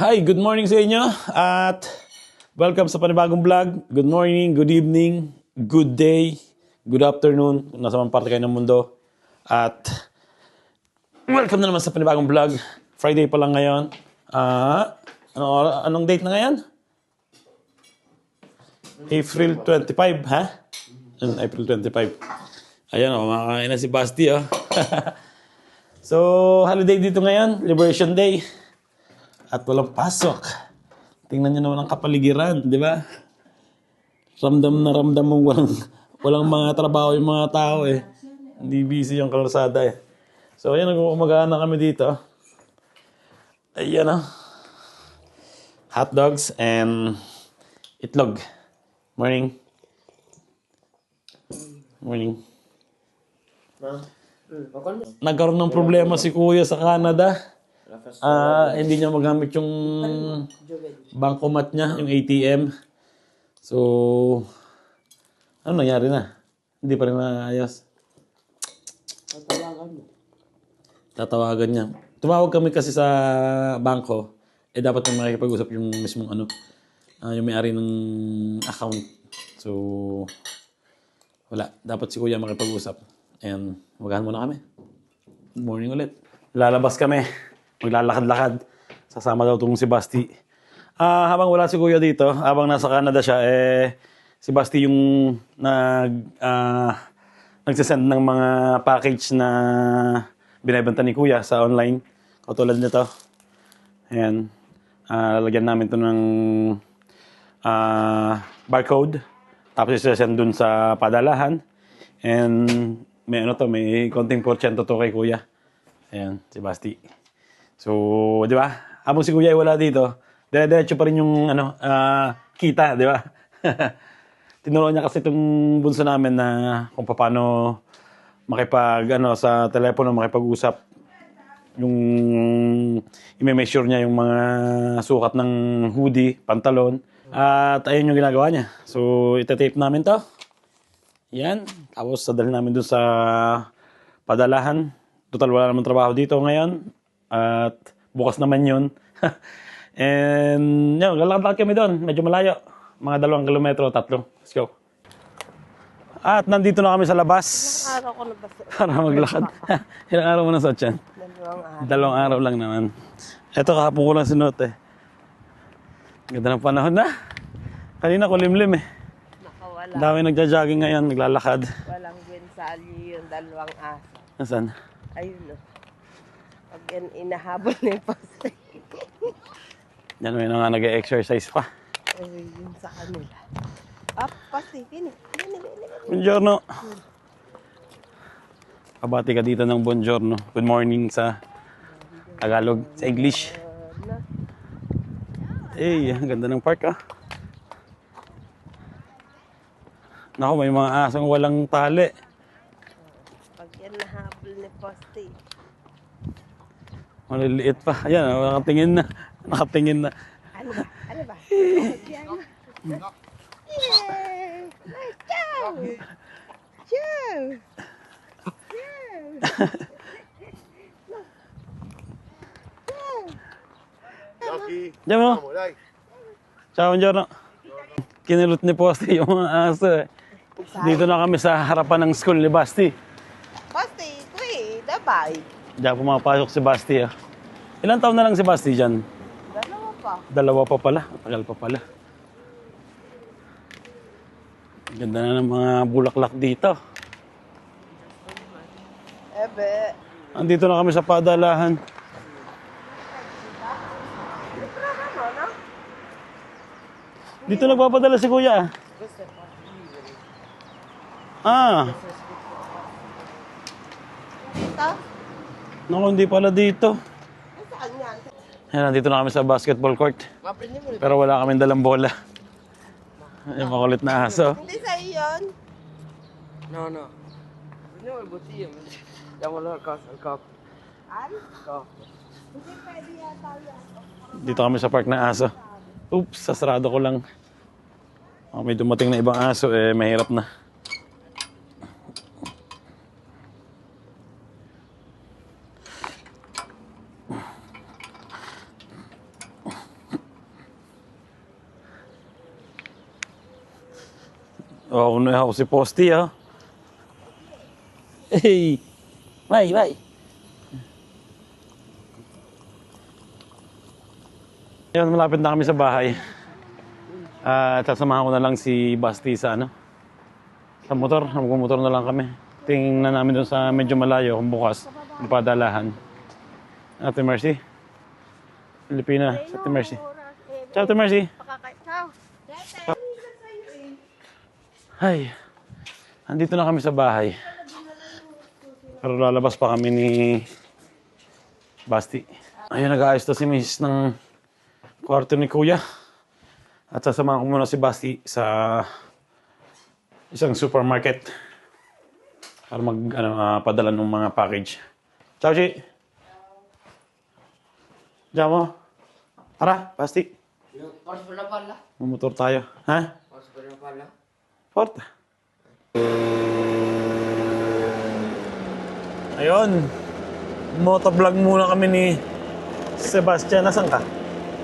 Hi, good morning sa inyo at welcome sa panibagong vlog. Good morning, good evening, good day, good afternoon, kung nasa man parte kayo ng mundo. At welcome na naman sa panibagong vlog. Friday pa lang ngayon. Anong date na ngayon? April 25, ha? April 25. Ayan, kumakain na si Basti, oh. So, holiday dito ngayon, Liberation Day. At walang pasok. Tingnan nyo naman ang kapaligiran, di ba? Ramdam na ramdam mo walang mga trabaho yung mga tao eh. Hindi busy yung kalsada eh. So ayan, nag-umagaan na kami dito. Ayan hot dogs and itlog. Morning. Morning. Nagkaroon ng problema si Kuya sa Canada. Hindi niya magamit yung bankomat niya, yung ATM. So, ano nangyari na? Hindi pa rin maayos. Tatawagan niya. Tumawag kami kasi sa bangko. Dapat may makikipag-usap yung mismong yung may-ari ng account. So, wala. Dapat si Kuya makipag-usap. And, magahan muna kami. Good morning ulit. Lalabas kami. Maglalakad-lakad. Sasama daw itong si Basti. Habang wala si Kuya dito, habang nasa Canada siya, si Basti yung nagsasend ng mga package na binibenta ni Kuya sa online. Katulad nito. Ayan. Lalagyan namin ito ng barcode. Tapos isasend dun sa padalahan. And may konting porsyento to kay Kuya. Ayan, si Basti. So, di ba? Habang si Kuya ay wala dito, dire-diretso pa rin yung kita, di ba? Tinuruan niya kasi itong bunso namin na kung paano sa telepono makipag-usap. Yung i-measure niya yung mga sukat ng hoodie, pantalon. At ayun yung ginagawa niya. So, ita-tape namin to. Yan. Tapos, sadalhin namin dun sa padalahan. Total, wala naman trabaho dito ngayon. At bukas naman yun. And yun, lalakad kami doon. Medyo malayo. Mga 2 kilometro, 3. Let's go. At nandito na kami sa labas. Ilang araw ko na ba? Para maglakad. Ilang araw mo na sa tiyan? 2 araw. 2 araw lang naman. Eto, kahapon ko lang sinuot eh. Ganda ng panahon na. Kanina kulimlim eh. Nakawala. Dami nagja-jogging ngayon, naglalakad. Walang gwensali yung 2 aso. Nasaan? Ayun o. Pag yan inahabol na yung poste. Yan, may nga nag-exercise pa. Ay, yun sa kanila. Poste. Gini. Buongiorno. Kabati ka dito ng buongiorno. Good morning sa Tagalog, sa English. Ang ganda ng park Naku, may mga asong walang tali. Pag yan nahabol ni poste. Maliliit pa. Ayan, nakatingin na. Ano ba? Yay! Ciao! Ciao! Diyan mo. Ciao, buongiorno. Kinulot ni Poste yung mga aso eh. Dito na kami sa harapan ng school ni Basti. Poste, dabay. Diyan pumapasok si Basti. Ilang taon na lang si Basti dyan? 2 pa. 2 pa pala. Matagal pa pala. Ganda na ng mga bulaklak dito. Ebe. Andito na kami sa padalahan. Dito nagpapadala si Kuya. Ito? Naku, hindi pala dito. Saan yan? Ayan, nandito na kami sa basketball court. Pero wala kaming dalang bola. Yung makulit na aso. Hindi sa'yo yun. No. No, botilla. Ya wala ka sa cup. An? Cup. Hindi pwede yata yan. Dito kami sa park na aso. Oops, sasarado ko lang. May dumating na ibang aso, mahirap na. Oh, ano ako si Posty, ah. Hey! Bye, bye! Ayun, malapit na kami sa bahay. At sasamahan ko na lang si Basti sa ano? Sa motor. Magmumotor na lang kami. Tingnan namin doon sa medyo malayo kung bukas. Yung padalahan. Ate Mercy. Pilipina. Ate Mercy. Ciao, Ate Mercy. Ciao. Ay. Andito na kami sa bahay. Pero lalabas pa kami ni Basti. Ayun, nag-aayos to si Miss ng kwarto ni Kuya. At sasamahan ko muna si Basti sa isang supermarket para padala ng mga package. Ciao, Chi! Diyan mo. Tara, Basti. Pas pa na pala. Mamotor tayo. Ha? Pas pa na pala. Fort. Ayun. Motovlog muna kami ni Sebastian. Nasaan ka?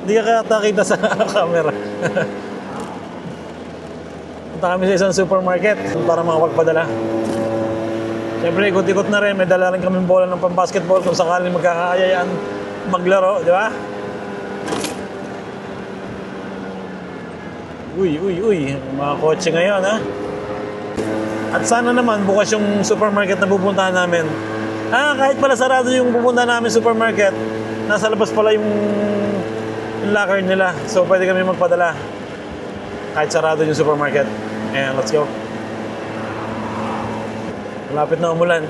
Hindi ka nakita sa camera. Punta kami sa isang supermarket para makapagpadala. Siyempre, ikot-ikot na rin. May dala rin kami bola ng pang-basketball kung sakaling magkakaayayaan maglaro, di ba? Uy. Mga kotse ngayon, ha? At sana naman, bukas yung supermarket na pupuntahan namin. Kahit pala sarado yung pupuntahan namin supermarket, nasa labas pala yung locker nila. So, pwede kami magpadala. Kahit sarado yung supermarket. Ayan, let's go. Malapit na umulan.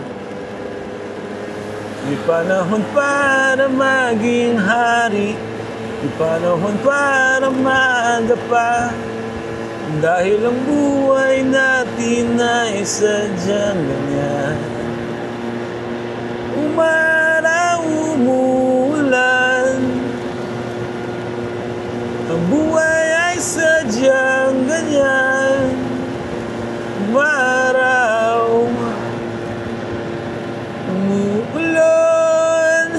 Di panahon para maging hari. Di panahon para maaga pa. Dahil ang buhay natin ay sadyang ganyan. Umaraw, umuulan. Ang buhay ay sadyang ganyan. Umaraw, umuulan.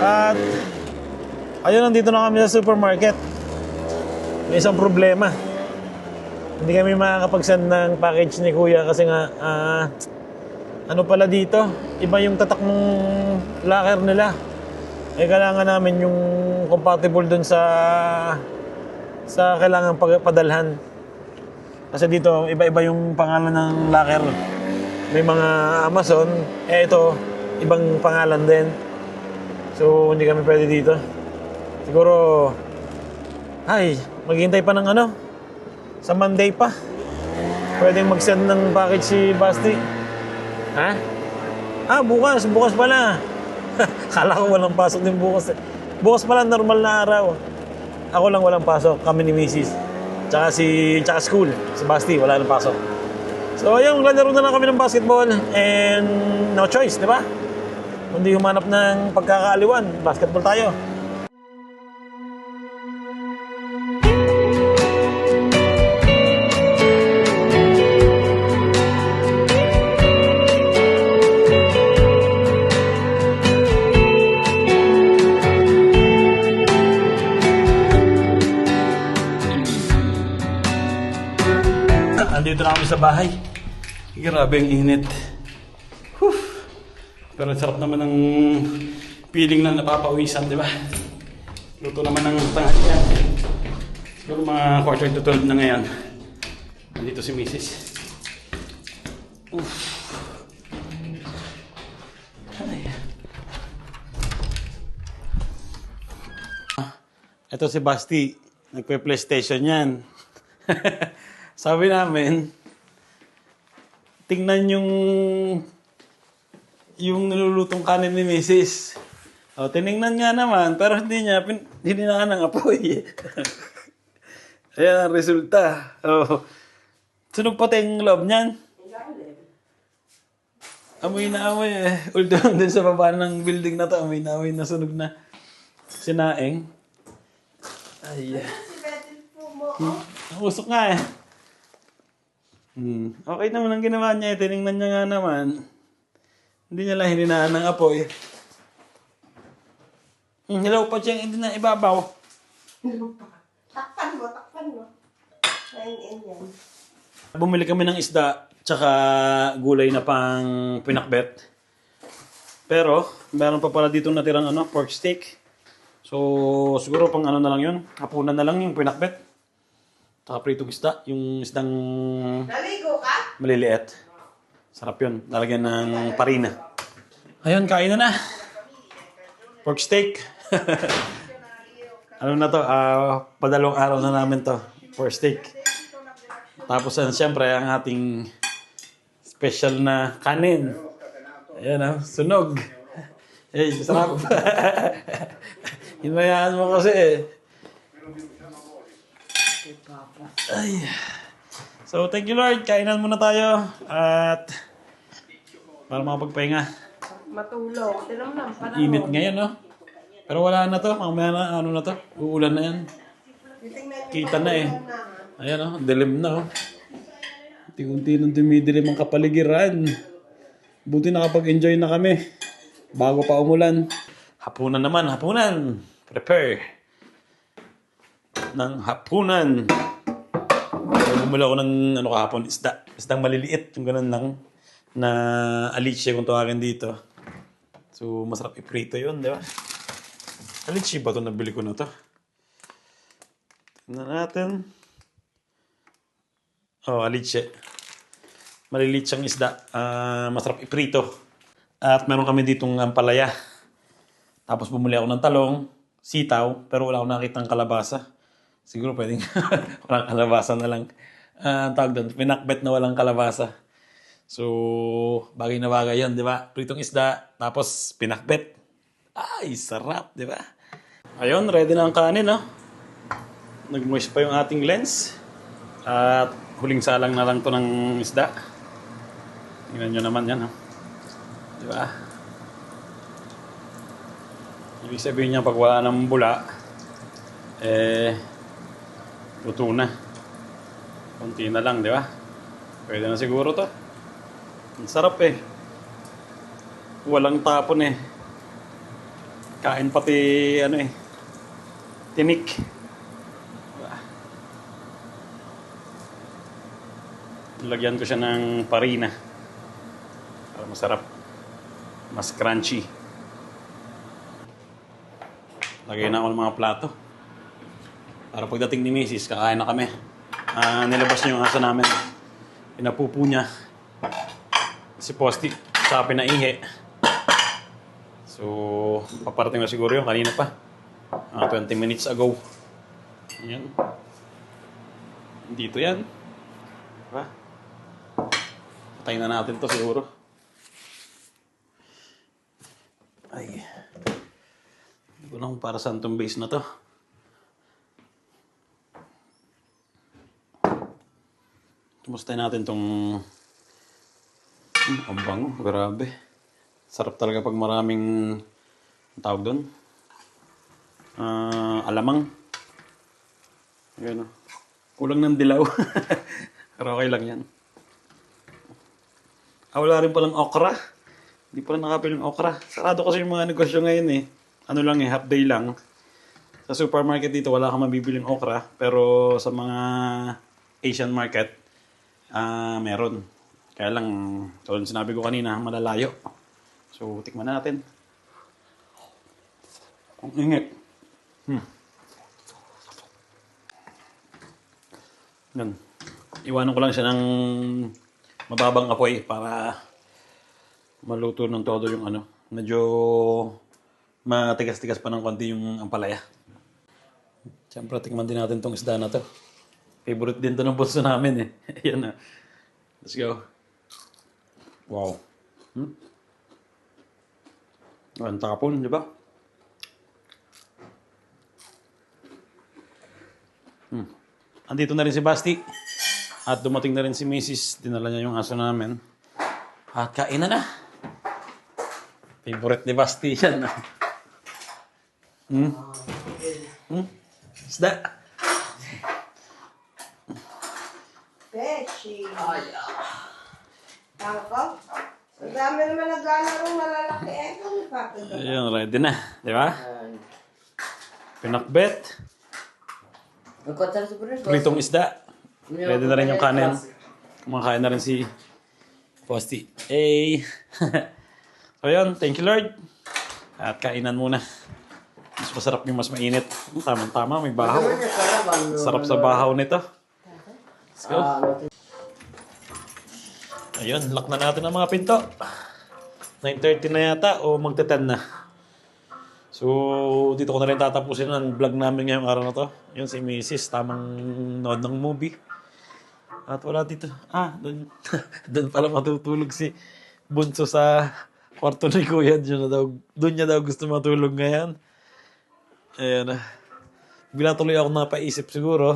At ayun, nandito na kami sa supermarket. May isang problema. Hindi kami makakapag-send ng package ni Kuya kasi nga ano pala dito, iba yung tatak ng locker nila. Kailangan namin yung compatible dun sa kailangan padalhan. Kasi dito, iba-iba yung pangalan ng locker. May mga Amazon, ito, ibang pangalan din. So, hindi kami pwede dito. Siguro, maghihintay pa ng sa Monday pa. Pwedeng mag-send ng package si Basti. Ha? Bukas pala. Kala ko walang pasok din bukas. Bukas pala, normal na araw. Ako lang walang pasok, kami ni Mrs. Tsaka school. Si Basti, wala nang pasok. So, ayun, lalaro na lang kami ng basketball. And no choice, di ba? Kundi humanap ng pagkakaaliwan. Basketball tayo. Andito na kami sa bahay. Grabe ang init. Pero sarap naman ng feeling na napapawisan, di ba? Luto naman ng tanghalian. Siguro mga 11:45 na ngayon. Nandito si Mrs. Ito si Basti. Nagpe-PlayStation yan. Sabi namin, tingnan yung nilulutong kanin ni Mrs. Tinignan nga naman, pero hindi niya hininaan ng apoy. Ayan ang resulta. Sunog pati yung loob niyan. Amoy na amoy eh. Although din sa baba ng building na to, amoy na sunog na sinaing. Ay. Usok nga eh. Okay naman ang ginawa niya. Tinignan niya nga naman. Hindi niya lang hininaan ng apoy. Hello pa siyang hindi na ibabaw. Takpan mo. 9 yan. Bumili kami ng isda, tsaka gulay na pang pinakbet. Pero, meron pa pala dito natirang pork steak. So, siguro pang ano na lang yun. Hapunan na lang yung pinakbet. Tsaka pritong isda. Yung isdang Naligo ka? maliliit. Sarap yun. Lalagyan ng parina. Ayun, kain na na. Pork steak. Ano na to? Padalong araw na namin to. Pork steak. Tapos siyempre, ang ating special na kanin. Ayan sunog. Eh, sarap. Hinayaan mo kasi Ay. So, thank you Lord. Kainan muna tayo. At para makapagpahinga. Matulog. Tinan mo na, panahon. Init ngayon, no? Pero wala na to. Mamaya na, na to. Uulan na yan. Kita na eh. Ayan, dilim na, Unti-unti nang dumidilim ang kapaligiran. Buti nakapag-enjoy na kami. Bago pa umulan. Hapunan naman, hapunan. Prepare. Ng hapunan. Bumula ako ng kahapon, isda. Isdang maliliit. Yung ganun lang. Na aliche kung tawagin dito. So, masarap iprito yun, di ba? Aliche ba ito? Nabili ko na ito. Tignan natin. Aliche. Maliliit siyang isda. Masarap iprito. At meron kami ditong ampalaya. Tapos bumuli ako ng talong, sitaw, pero wala akong nakitang kalabasa. Siguro pwedeng walang kalabasa na lang. Tawag doon, pinakbet na walang kalabasa. So, bagay na bagay yan, di ba? Pritong isda, tapos pinakbet. Ay, sarap, di ba? Ayun, ready na ang kanin, Nag-moist pa yung ating lens. At huling salang na lang to ng isda. Tingnan nyo naman yan, Di ba? Ibig sabihin niya, pag wala ng bula, luto na. Kunti na lang, di ba? Pwede na siguro to. Ang sarap Walang tapon Kain pati tinik. Diba? Lagyan ko siya ng parina. Para masarap. Mas crunchy. Lagay na ako ng mga plato. Para pagdating ni Mrs., kakain na kami. Nilabas niya yung aso namin. Pinapupo niya. Si Posti, sa pinaihi. So, paparating na siguro yun. Kanina pa. 20 minutes ago. Ayan. Dito yan. Diba? Patayin na natin to siguro. Ay. Hindi ko lang para saan tong base na to. Kumustahin natin tong ang bango, grabe. Sarap talaga pag maraming tawag doon. Alamang. Ayan Kulang ng dilaw. Pero okay lang yan. Wala rin palang okra. Hindi pala nakapil yung okra. Sarado kasi yung mga negosyo ngayon Ano lang half day lang. Sa supermarket dito wala kang mabibiling okra. Pero sa mga Asian market, meron. Kaya lang, tulad sinabi ko kanina, malalayo. So, tikman natin. Ang ingit. Yan. Iwanan ko lang siya ng mababang apoy para maluto ng todo yung medyo matigas-tigas pa ng konti yung ampalaya. Siyempre, tikman din natin tong isda na to. Favorite din to ng bunso namin Ayan Let's go. Wow. Ang tapon, di ba? Andito na rin si Basti. At dumating na rin si Mrs. Dinala niya yung aso namin. At kain na. Favorite ni Basti yan. Isda. Beshi. Ako? Ang dami naman naglalaro malalaki. Kung ipapagod. Ayun, ready na. Di ba? Pinakbet. Pritong isda. Ready na rin yung kanin. Kumakain na rin si Posty. Hey! So yun, thank you Lord. At kainan muna. Mas masarap yung mas mainit. Tama-tama, may bahaw. Sarap sa bahaw nito. Let's go. Ayun, lock na natin ang mga pinto. 9:30 na yata o magte-10 na. So, dito ko na rin tatapusin ang vlog namin ngayong araw na to. Yun si Mrs. Tamang nood ng movie. At wala dito. Doon. Doon pala matutulog si Bunso sa kwarto ni Kuya. Doon niya daw gusto matulog ngayon. Ayan na. Bigla tuloy ako napaisip siguro.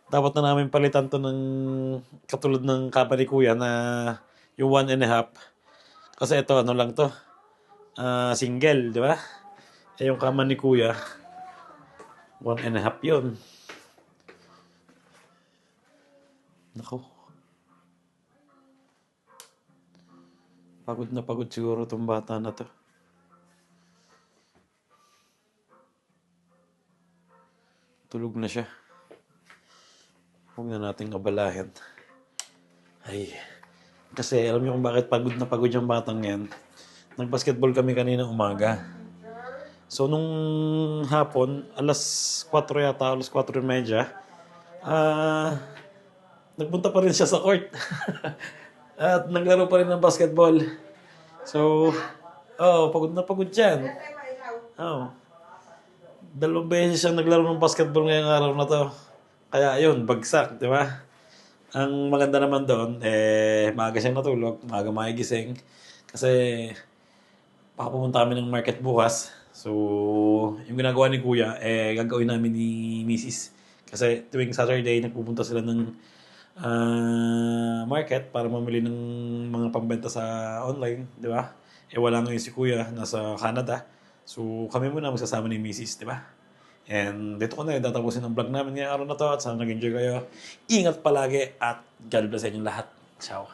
Dapat na namin palitan to ng katulad ng kapa ni Kuya na yung 1.5. Kasi ito, ano lang to. Single, di ba? Yung kama ni Kuya, 1.5 yun. Nako. Pagod na pagod siguro itong bata na to. Tulog na siya. Huwag na nating abalahin. Ay. Kasi alam niyo kung bakit pagod na pagod yung batang yan. Nag-basketball kami kanina umaga. So, nung hapon, alas 4 yata, alas 4:30, nagpunta pa rin siya sa court. At naglaro pa rin ng basketball. So, pagod na pagod yan. Dalawang beses siya naglaro ng basketball ngayong araw na to. Kaya ayun, bagsak, di ba? Ang maganda naman doon, maaga siyang natulog, maaga makigising. Kasi, pumunta kami ng market bukas. So, yung ginagawa ni Kuya, gagawin namin ni Mrs. Kasi tuwing Saturday, nagpupunta sila ng market para mamili ng mga pambenta sa online, di ba? Wala ngayon si Kuya, nasa Canada. So, kami muna magsasama ni Mrs., di ba? And dito ko na tatapusin ang vlog namin ngayong araw na to at sana nag-enjoy kayo. Ingat palagi at God bless sa inyong lahat. Ciao!